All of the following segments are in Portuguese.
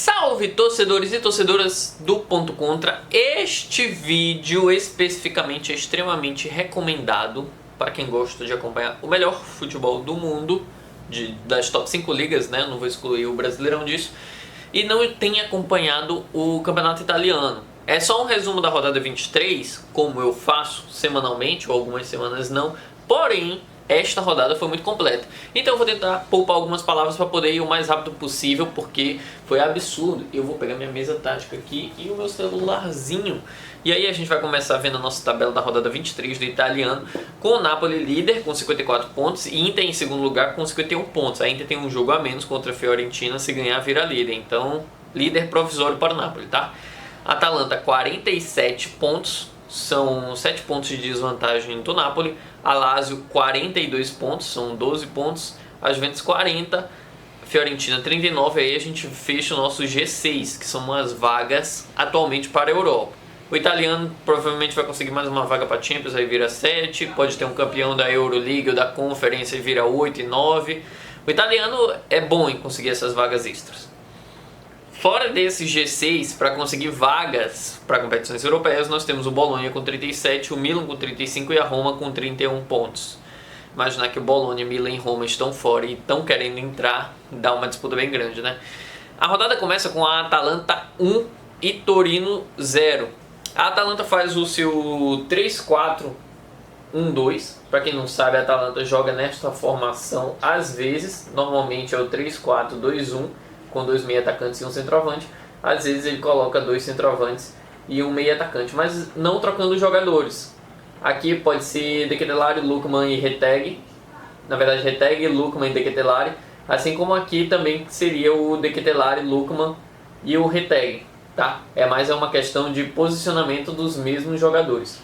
Salve torcedores e torcedoras do Ponto Contra. Este vídeo especificamente é extremamente recomendado para quem gosta de acompanhar o melhor futebol do mundo, das top 5 ligas, né? Não vou excluir o Brasileirão disso, e não tem acompanhado o Campeonato Italiano. É só um resumo da rodada 23, como eu faço semanalmente, ou algumas semanas não, porém esta rodada foi muito completa. Então eu vou tentar poupar algumas palavras para poder ir o mais rápido possível, porque foi absurdo. Eu vou pegar minha mesa tática aqui e o meu celularzinho. E aí a gente vai começar vendo a nossa tabela da rodada 23 do italiano, com o Napoli líder com 54 pontos e Inter em segundo lugar com 51 pontos. A Inter tem um jogo a menos contra a Fiorentina, se ganhar vira líder. Então, líder provisório para o Napoli, tá? Atalanta 47 pontos. São 7 pontos de desvantagem do Napoli. A Lazio 42 pontos, são 12 pontos. A Juventus 40, Fiorentina 39. Aí a gente fecha o nosso G6, que são as vagas atualmente para a Europa. O italiano provavelmente vai conseguir mais uma vaga para Champions, aí vira 7. Pode ter um campeão da Euroleague ou da Conference e vira 8 e 9. O italiano é bom em conseguir essas vagas extras. Fora desse G6, para conseguir vagas para competições europeias, nós temos o Bolonha com 37, o Milan com 35 e a Roma com 31 pontos. Imaginar que o Bolonha, Milan e Roma estão fora e estão querendo entrar, dá uma disputa bem grande, né? A rodada começa com a Atalanta 1 e Torino 0. A Atalanta faz o seu 3-4-1-2. Para quem não sabe, a Atalanta joga nesta formação às vezes. Normalmente é o 3-4-2-1. Com 2 meia atacantes e um centroavante. Às vezes ele coloca 2 centroavantes e um meia atacante, mas não trocando os jogadores. Aqui pode ser De Ketelaere, Lookman e Retegui. Na verdade, Retegui, Lookman e De Ketelaere. Assim como aqui também seria o De Ketelaere, Lookman e o Retegui, tá? É uma questão de posicionamento dos mesmos jogadores.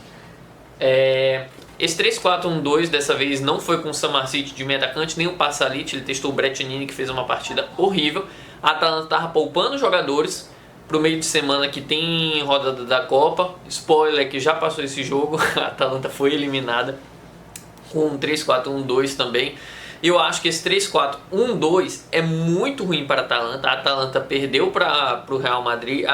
Esse 3-4-1-2 dessa vez não foi com o Samardzic de meia atacante, nem o Pasalic. Ele testou o Brettinini, que fez uma partida horrível. A Atalanta estava poupando jogadores para o meio de semana que tem rodada da Copa. Spoiler que já passou esse jogo, a Atalanta foi eliminada com um 3-4-1-2 também. E eu acho que esse 3-4-1-2 é muito ruim para a Atalanta. A Atalanta perdeu para o Real Madrid.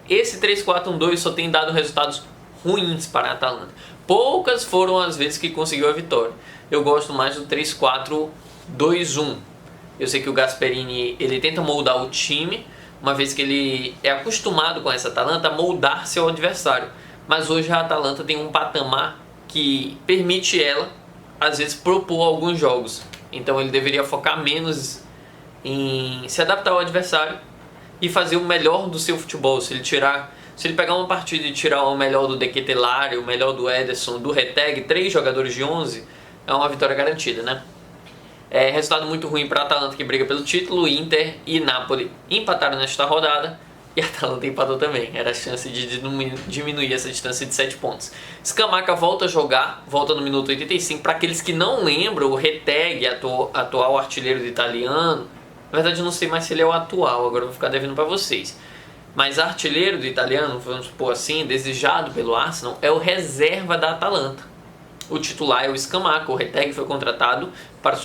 Esse 3-4-1-2 só tem dado resultados ruins para a Atalanta. Poucas foram as vezes que conseguiu a vitória. Eu gosto mais do 3-4-2-1. Eu sei que o Gasperini ele tenta moldar o time, uma vez que ele é acostumado com essa Atalanta a moldar seu adversário. Mas hoje a Atalanta tem um patamar que permite ela, às vezes, propor alguns jogos. Então ele deveria focar menos em se adaptar ao adversário e fazer o melhor do seu futebol. Se ele pegar uma partida e tirar o melhor do De Ketelaere, o melhor do Ederson, do Retegui, 3 jogadores de 11, é uma vitória garantida, né? Resultado muito ruim para a Atalanta, que briga pelo título. Inter e Napoli empataram nesta rodada e a Atalanta empatou também. Era a chance de diminuir essa distância de 7 pontos. Scamacca volta a jogar, volta no minuto 85. Para aqueles que não lembram, o Retegui, atual artilheiro do italiano, na verdade eu não sei mais se ele é o atual, agora eu vou ficar devendo para vocês. Mas artilheiro do italiano, vamos supor assim, desejado pelo Arsenal, é o reserva da Atalanta. O titular é o Scamacca. O Retegui foi contratado para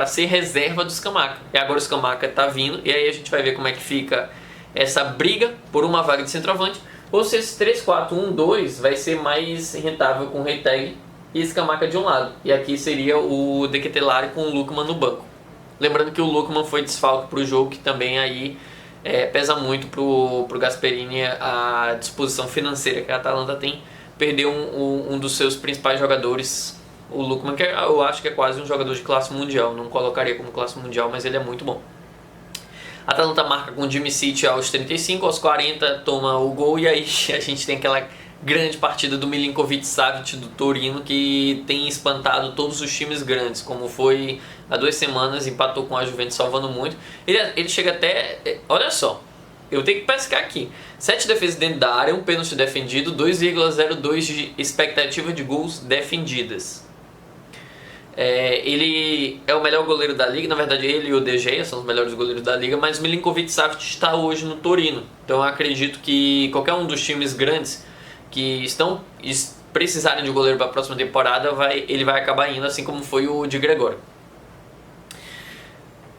ser reserva do Scamacca. E agora o Scamacca está vindo, e aí a gente vai ver como é que fica essa briga por uma vaga de centroavante, ou se esse 3-4-1-2 vai ser mais rentável com o Retegui e Scamacca de um lado. E aqui seria o De Ketelaere com o Lookman no banco. Lembrando que o Lookman foi desfalque para o jogo, que também aí pesa muito pro Gasperini a disposição financeira que a Atalanta tem. Perdeu um dos seus principais jogadores, o Lookman, que eu acho que é quase um jogador de classe mundial. Não colocaria como classe mundial, mas ele é muito bom. A Atalanta marca com o Djimicic aos 35, aos 40 toma o gol, e aí a gente tem aquela grande partida do Milinkovic-Savic do Torino, que tem espantado todos os times grandes, como foi há 2 semanas, empatou com a Juventus salvando muito. Ele chega até, olha só, eu tenho que pescar aqui, 7 defesas dentro da área, um pênalti defendido, 2,02 de expectativa de gols defendidas. Ele é o melhor goleiro da liga, na verdade ele e o De Gea são os melhores goleiros da liga, mas Milinkovic-Savic está hoje no Torino. Então eu acredito que qualquer um dos times grandes que precisarem de goleiro para a próxima temporada, ele vai acabar indo, assim como foi o de Gregório.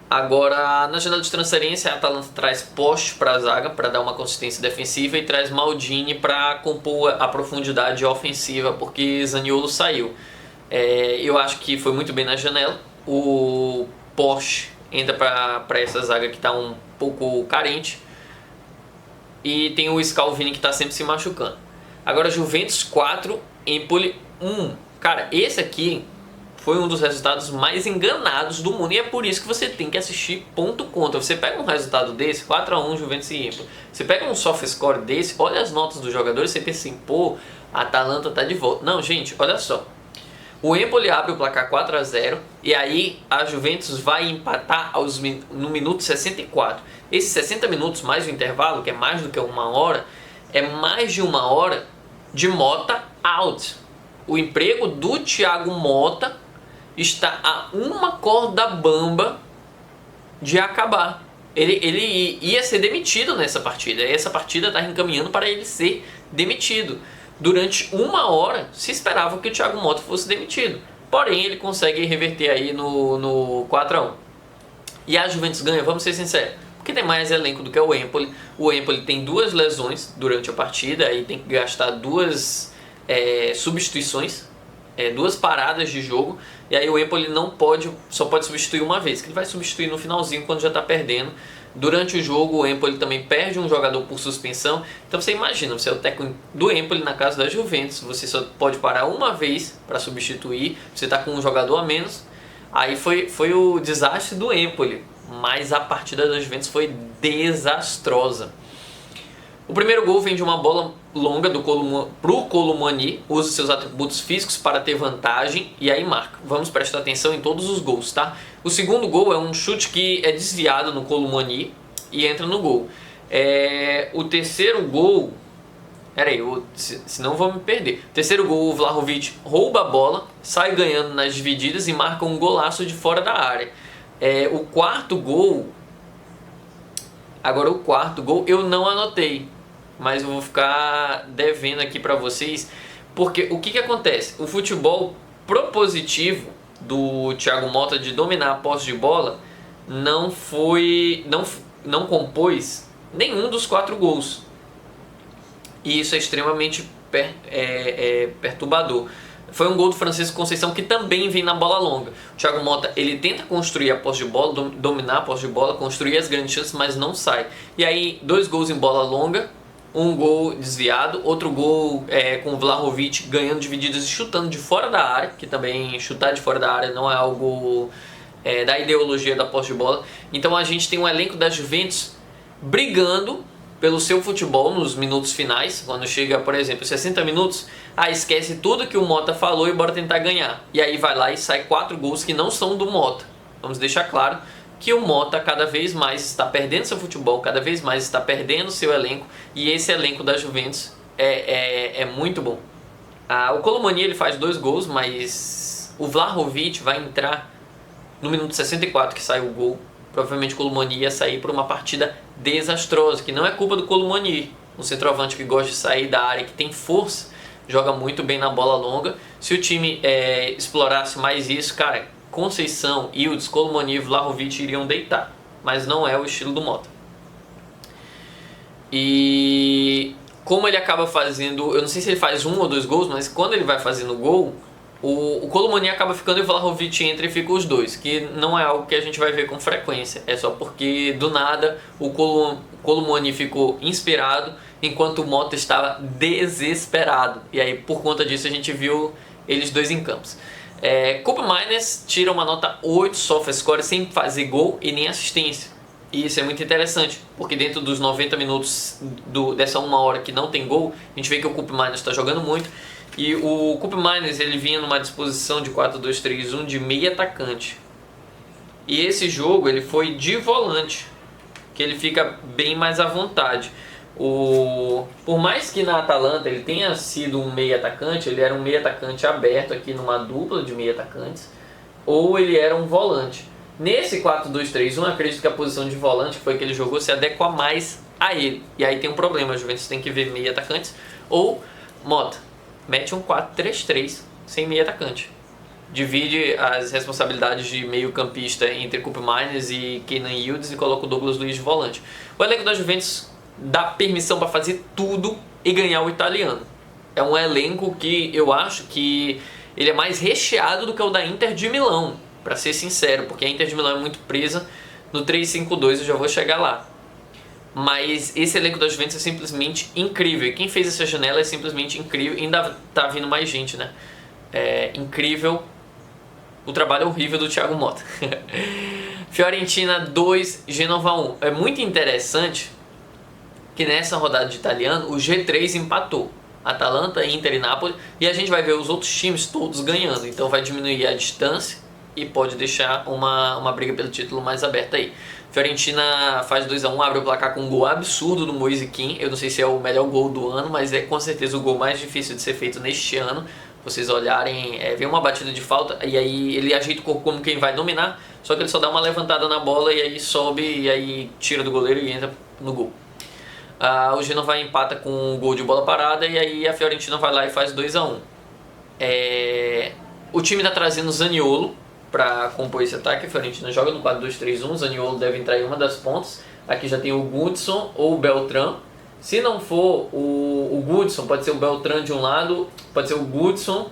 Agora, na janela de transferência, a Atalanta traz Poste para a zaga, para dar uma consistência defensiva, e traz Maldini para compor a profundidade ofensiva, porque Zaniolo saiu. Eu acho que foi muito bem na janela. O Poste entra para essa zaga que está um pouco carente. E tem o Scalvini que está sempre se machucando. Agora, Juventus 4, Empoli 1. Cara, esse aqui foi um dos resultados mais enganados do mundo, e é por isso que você tem que assistir ponto contra. Você pega um resultado desse, 4-1 Juventus e Empoli, você pega um soft score desse, olha as notas dos jogadores, você pensa assim, pô, a Atalanta tá de volta. Não, gente, olha só. O Empoli abre o placar 4-0 e aí a Juventus vai empatar no minuto 64. Esses 60 minutos mais o intervalo, que é mais do que uma hora, é mais de uma hora de Mota out. O emprego do Thiago Mota está a uma corda bamba de acabar. Ele ia ser demitido nessa partida. E essa partida está encaminhando para ele ser demitido. Durante uma hora se esperava que o Thiago Mota fosse demitido. Porém, ele consegue reverter aí no 4-1. E a Juventus ganha, vamos ser sinceros, porque tem mais elenco do que o Empoli. O Empoli tem 2 lesões durante a partida e tem que gastar 2 substituições, 2 paradas de jogo. E aí o Empoli só pode substituir uma vez, que ele vai substituir no finalzinho quando já está perdendo. Durante o jogo o Empoli também perde um jogador por suspensão. Então você imagina, você é o técnico do Empoli na casa da Juventus, você só pode parar uma vez para substituir, você está com um jogador a menos. Aí foi o desastre do Empoli, mas a partida da Juventus foi desastrosa. O primeiro gol vem de uma bola longa pro Colomani, usa seus atributos físicos para ter vantagem e aí marca. Vamos prestar atenção em todos os gols, tá? O segundo gol é um chute que é desviado no Colomani e entra no gol. O terceiro gol... Peraí, senão vou me perder. O terceiro gol, o Vlahovic rouba a bola, sai ganhando nas divididas e marca um golaço de fora da área. O quarto gol... Agora o quarto gol eu não anotei, mas eu vou ficar devendo aqui para vocês, porque o que acontece? O futebol propositivo do Thiago Mota de dominar a posse de bola não compôs nenhum dos 4 gols. E isso é extremamente perturbador. Foi um gol do Francisco Conceição que também vem na bola longa. O Thiago Mota, ele tenta construir a posse de bola, dominar a posse de bola, construir as grandes chances, mas não sai. E aí, 2 gols em bola longa, um gol desviado, outro gol com o Vlahovic ganhando divididas e chutando de fora da área, que também chutar de fora da área não é algo da ideologia da posse de bola. Então a gente tem um elenco da Juventus brigando pelo seu futebol nos minutos finais. Quando chega, por exemplo, 60 minutos, esquece tudo que o Mota falou e bora tentar ganhar. E aí vai lá e sai 4 gols que não são do Mota. Vamos deixar claro que o Mota cada vez mais está perdendo seu futebol, cada vez mais está perdendo seu elenco, e esse elenco da Juventus é muito bom. O Colomani ele faz 2 gols, mas o Vlahovic vai entrar no minuto 64 que sai o gol. Provavelmente o Colomani ia sair por uma partida desastrosa, que não é culpa do Colomani, um centroavante que gosta de sair da área, que tem força, joga muito bem na bola longa. Se o time explorasse mais isso, cara, Conceição, Ildes, Colomani e Vlahovic iriam deitar, mas não é o estilo do Mota. E como ele acaba fazendo, eu não sei se ele faz 1 ou 2 gols, mas quando ele vai fazendo gol, o Colomani acaba ficando e o Vlahovic entra e fica os 2, que não é algo que a gente vai ver com frequência. É só porque do nada o Colomani ficou inspirado enquanto o Mota estava desesperado. E aí por conta disso a gente viu eles 2 em campos. Koopmeiners tira uma nota 8 soft score sem fazer gol e nem assistência. E isso é muito interessante, porque dentro dos 90 minutos dessa 1 hora que não tem gol, a gente vê que o Koopmeiners está jogando muito. E o Koopmeiners ele vinha numa disposição de 4-2-3-1 de meio atacante. E esse jogo ele foi de volante, que ele fica bem mais à vontade. Por mais que na Atalanta ele tenha sido um meio atacante, ele era um meio atacante aberto aqui numa dupla de meio atacantes, ou ele era um volante. Nesse 4-2-3-1, acredito que a posição de volante que foi que ele jogou se adequa mais a ele. E aí tem um problema, a Juventus tem que ver meio atacantes ou Mota. Mete um 4-3-3 sem meio atacante. divide as responsabilidades de meio campista entre Koop Meiners e Kenan Yildiz e coloca o Douglas Luiz de volante. O elenco da Juventus dá permissão para fazer tudo e ganhar o italiano. É um elenco que eu acho que ele é mais recheado do que o da Inter de Milão, para ser sincero, porque a Inter de Milão é muito presa no 3-5-2, eu já vou chegar lá. Mas esse elenco da Juventus é simplesmente incrível. E quem fez essa janela é simplesmente incrível. E ainda tá vindo mais gente, né? É incrível o trabalho horrível do Thiago Motta. Fiorentina 2, Genova 1. É muito interessante que nessa rodada de italiano o G3 empatou. Atalanta, Inter e Napoli. E a gente vai ver os outros times todos ganhando. Então vai diminuir a distância e pode deixar uma briga pelo título mais aberta aí. Fiorentina faz 2-1, abre o placar com um gol absurdo do Moise Kean. Eu não sei se é o melhor gol do ano, mas é com certeza o gol mais difícil de ser feito neste ano. Vocês olharem, vem uma batida de falta e aí ele ajeita o corpo como quem vai dominar, só que ele só dá uma levantada na bola e aí sobe e aí tira do goleiro e entra no gol. O Genova empata com um gol de bola parada e aí a Fiorentina vai lá e faz 2-1. O time está trazendo o Zaniolo para compor esse ataque. A Fiorentina joga no 4-2-3-1, o Zaniolo deve entrar em uma das pontas. Aqui já tem o Goodson ou o Beltrán. Se não for o Goodson, pode ser o Beltrán de um lado, pode ser o Goodson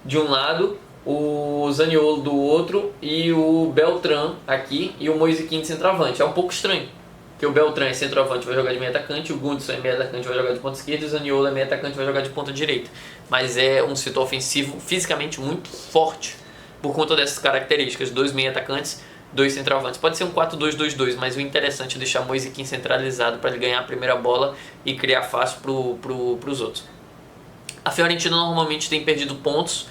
de um lado, o Zaniolo do outro e o Beltrán aqui e o Moise Kean de centroavante. É um pouco estranho, porque o Beltrán é centroavante, vai jogar de meio atacante, o Goodson é meio atacante, vai jogar de ponta esquerda e o Zaniolo é meio atacante, vai jogar de ponta direita. Mas é um setor ofensivo fisicamente muito forte por conta dessas características, 2 meio atacantes, 2 centroavantes. Pode ser um 4-2-2-2, mas o interessante é deixar Moise Kean centralizado para ele ganhar a primeira bola e criar fácil para os outros. A Fiorentina normalmente tem perdido pontos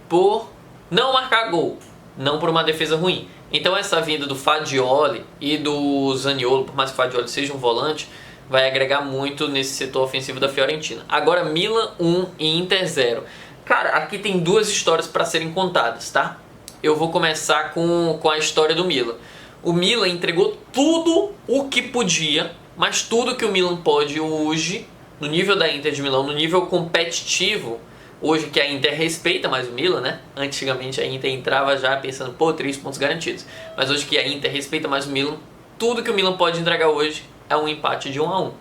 por não marcar gol, não por uma defesa ruim. Então essa vinda do Fagioli e do Zaniolo, por mais que o Fagioli seja um volante, vai agregar muito nesse setor ofensivo da Fiorentina. Agora Milan 1 e Inter 0. Cara, aqui tem duas histórias para serem contadas, tá? Eu vou começar com a história do Milan. O Milan entregou tudo o que podia, mas tudo que o Milan pode hoje, no nível da Inter de Milão, no nível competitivo, hoje que a Inter respeita mais o Milan, né? Antigamente a Inter entrava já pensando, 3 pontos garantidos. Mas hoje que a Inter respeita mais o Milan, tudo que o Milan pode entregar hoje é um empate de 1-1.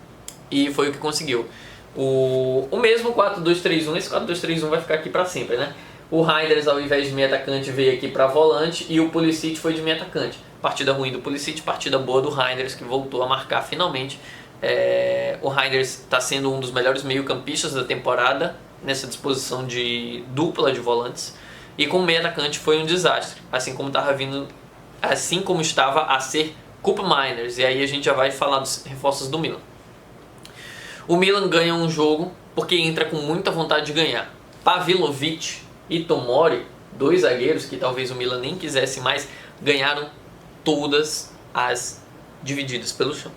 E foi o que conseguiu. O mesmo 4-2-3-1, esse 4-2-3-1 vai ficar aqui para sempre, né? O Reinders, ao invés de meio atacante, veio aqui para volante e o Pulisic foi de meio atacante. Partida ruim do Pulisic, partida boa do Reinders, que voltou a marcar finalmente. O Reinders está sendo um dos melhores meio-campistas da temporada nessa disposição de dupla de volantes. E com meio atacante foi um desastre, assim como estava a ser Koop Meiners. E aí a gente já vai falar dos reforços do Milan. O Milan ganha um jogo porque entra com muita vontade de ganhar. Pavlovic e Tomori, 2 zagueiros que talvez o Milan nem quisesse mais, ganharam todas as divididas pelo chão.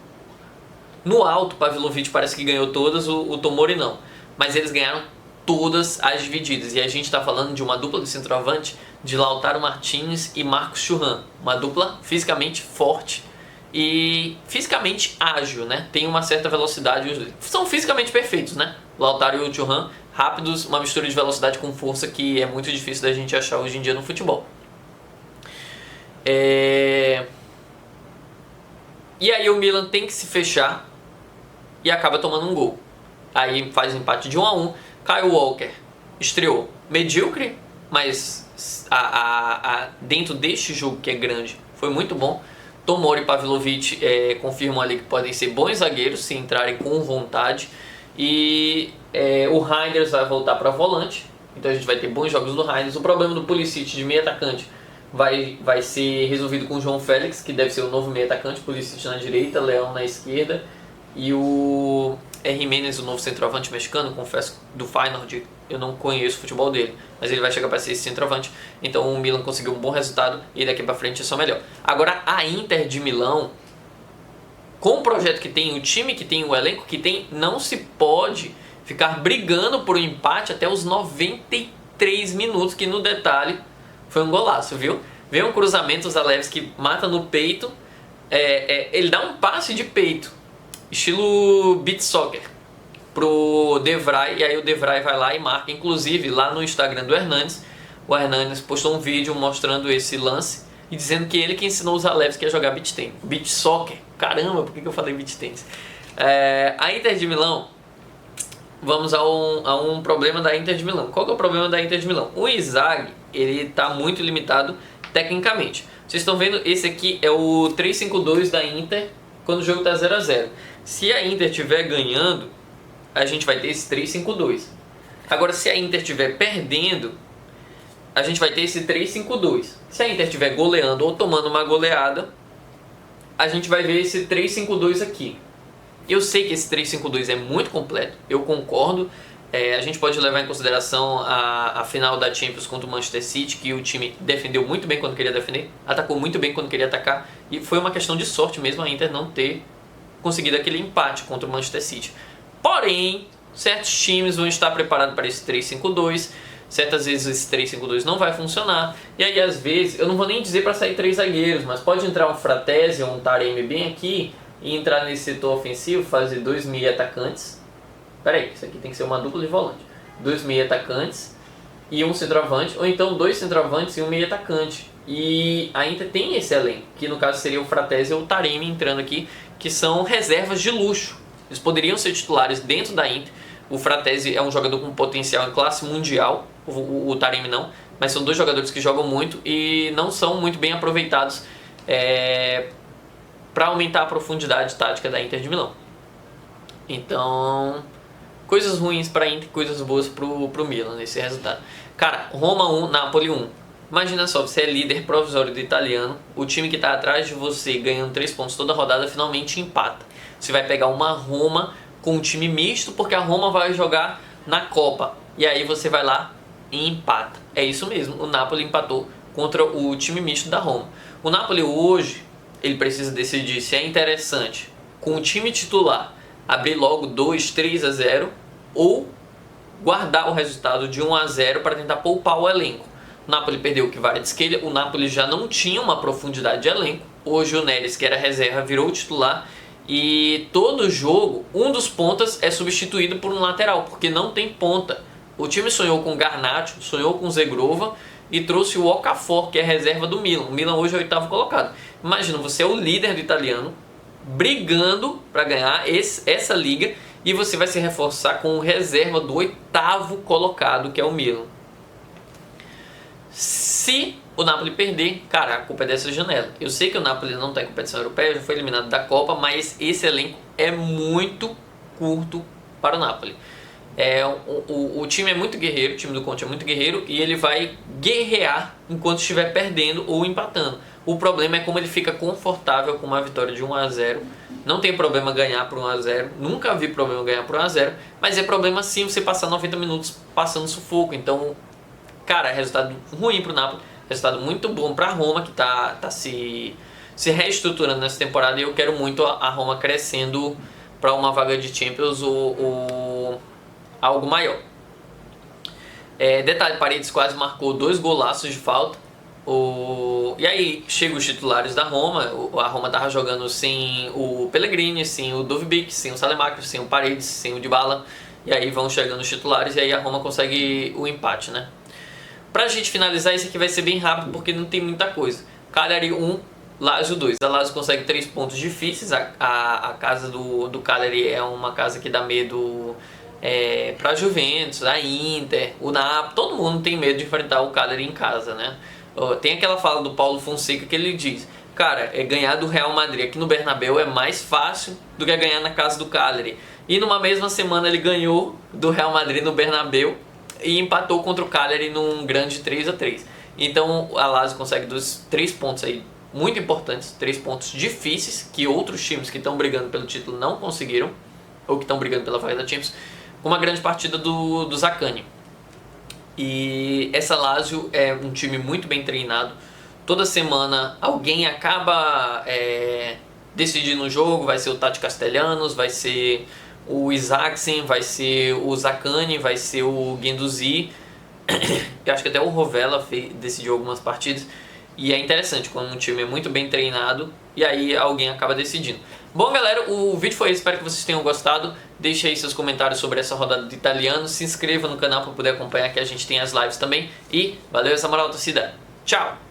No alto, Pavlovic parece que ganhou todas, o Tomori não. Mas eles ganharam todas as divididas. E a gente está falando de uma dupla de centroavante de Lautaro Martínez e Marcos Thuram. Uma dupla fisicamente forte e fisicamente ágil, né? Tem uma certa velocidade. São fisicamente perfeitos, né? Lautaro e o Thuram, rápidos, uma mistura de velocidade com força que é muito difícil da gente achar hoje em dia no futebol. E aí o Milan tem que se fechar e acaba tomando um gol. Aí faz um empate de 1-1. Kyle Walker estreou medíocre, mas dentro deste jogo que é grande foi muito bom. Tomori e Pavlovic confirmam ali que podem ser bons zagueiros se entrarem com vontade. E o Reinders vai voltar para volante, então a gente vai ter bons jogos do Reinders. O problema do Pulisic de meio atacante vai ser resolvido com o João Félix, que deve ser o novo meio atacante. Pulisic na direita, Leão na esquerda e o Jiménez, o novo centroavante mexicano. Confesso, do Feyenoord eu não conheço o futebol dele, mas ele vai chegar para ser esse centroavante. Então o Milan conseguiu um bom resultado e daqui para frente é só melhor. Agora a Inter de Milão, com o projeto que tem, o time que tem, o elenco que tem, não se pode ficar brigando por um empate até os 93 minutos, que no detalhe foi um golaço, viu? Vem um cruzamento, o Zalewski mata no peito, ele dá um passe de peito, estilo beat soccer, pro De Vrij, e aí o De Vrij vai lá e marca. Inclusive lá no Instagram do Hernandes o Hernanes postou um vídeo mostrando esse lance e dizendo que ele que ensinou os Zalewski a jogar beach tennis, beach soccer. Caramba, por que eu falei beach tennis? A Inter de Milão, vamos a um problema da Inter de Milão. Qual que é o problema da Inter de Milão? O Inzaghi, ele está muito limitado tecnicamente. Vocês estão vendo, esse aqui é o 3-5-2 da Inter quando o jogo está 0 a 0. Se a Inter estiver ganhando, a gente vai ter esse 3-5-2. Agora, se a Inter estiver perdendo, a gente vai ter esse 3-5-2. Se a Inter estiver goleando ou tomando uma goleada, a gente vai ver esse 3-5-2 aqui. Eu sei que esse 3-5-2 é muito completo, eu concordo. A gente pode levar em consideração a final da Champions contra o Manchester City, que o time defendeu muito bem quando queria defender, atacou muito bem quando queria atacar, e foi uma questão de sorte mesmo a Inter não ter conseguido aquele empate contra o Manchester City. Porém, certos times vão estar preparados para esse 3-5-2, certas vezes esse 3-5-2 não vai funcionar, e aí às vezes, eu não vou nem dizer para sair 3 zagueiros, mas pode entrar um Fratesi ou um Taremi bem aqui, e entrar nesse setor ofensivo, fazer 2 meia atacantes. Peraí, isso aqui tem que ser uma dupla de volante. 2 meia atacantes e um centroavante, ou então 2 centroavantes e um meia atacante. E a Inter tem esse elenco, que no caso seria o Fratesi ou o Taremi entrando aqui, que são reservas de luxo. Eles poderiam ser titulares dentro da Inter. O Fratesi é um jogador com potencial em classe mundial, o Taremi não, mas são 2 jogadores que jogam muito e não são muito bem aproveitados para aumentar a profundidade tática da Inter de Milão. Então, coisas ruins para a Inter, coisas boas pro Milan nesse resultado. Cara, Roma 1, Napoli 1. Imagina só, você é líder provisório do italiano, o time que está atrás de você ganhando 3 pontos toda rodada finalmente empata. Você vai pegar uma Roma com um time misto, porque a Roma vai jogar na Copa. E aí você vai lá e empata. É isso mesmo, o Napoli empatou contra o time misto da Roma. O Napoli hoje, ele precisa decidir se é interessante, com o time titular, abrir logo 2, 3 a 0 ou guardar o resultado de 1 a 0 para tentar poupar o elenco. O Napoli perdeu o Kvaratskhelia, o Napoli já não tinha uma profundidade de elenco. Hoje o Neres, que era reserva, virou o titular. E todo jogo, um dos pontas é substituído por um lateral, porque não tem ponta. O time sonhou com Garnacho, sonhou com Zegrova e trouxe o Okafor, que é reserva do Milan. O Milan hoje é o 8º colocado. Imagina, você é o líder do italiano, brigando para ganhar essa liga, e você vai se reforçar com o reserva do 8º colocado, que é o Milan. Se o Napoli perder, cara, a culpa é dessa janela. Eu sei que o Napoli não está em competição europeia, já foi eliminado da Copa, mas esse elenco é muito curto para o Napoli. O time é muito guerreiro, o time do Conte é muito guerreiro, e ele vai guerrear enquanto estiver perdendo ou empatando. O problema é como ele fica confortável com uma vitória de 1 a 0. Não tem problema ganhar por 1 a 0, nunca vi problema ganhar por 1 a 0, mas é problema sim você passar 90 minutos passando sufoco. Então, cara, resultado ruim para o Napoli, resultado muito bom para a Roma, que tá se reestruturando nessa temporada, e eu quero muito a Roma crescendo para uma vaga de Champions ou algo maior. Detalhe, Paredes quase marcou 2 golaços de falta. E aí chegam os titulares da Roma. A Roma estava jogando sem o Pellegrini, sem o Dovbyk, sem o Saelemaekers, sem o Paredes, sem o Dybala. E aí vão chegando os titulares e aí a Roma consegue o empate, né? Pra gente finalizar, esse aqui vai ser bem rápido porque não tem muita coisa. Cagliari 1, Lazio 2. A Lazio consegue 3 pontos difíceis. A casa do Cagliari é uma casa que dá medo pra Juventus, a Inter, o Napoli. Todo mundo tem medo de enfrentar o Cagliari em casa, né? Tem aquela fala do Paulo Fonseca que ele diz: cara, ganhar do Real Madrid aqui no Bernabéu é mais fácil do que ganhar na casa do Cagliari. E numa mesma semana ele ganhou do Real Madrid no Bernabéu e empatou contra o Cagliari num grande 3 a 3. Então a Lazio consegue 3 pontos aí muito importantes, 3 pontos difíceis que outros times que estão brigando pelo título não conseguiram, ou que estão brigando pela vaga da Champions, com uma grande partida do Zaccagni. E essa Lazio é um time muito bem treinado. Toda semana alguém acaba decidindo o jogo. Vai ser o Tati Castellanos, vai ser o Isaacsen, vai ser o Zaccagni, vai ser o Guendouzi. Eu acho que até o Rovella decidiu algumas partidas. E é interessante quando um time é muito bem treinado e aí alguém acaba decidindo. Bom, galera, o vídeo foi esse, espero que vocês tenham gostado. Deixe aí seus comentários sobre essa rodada de italiano, se inscreva no canal para poder acompanhar, que a gente tem as lives também. E valeu, essa moral, torcida. Tchau!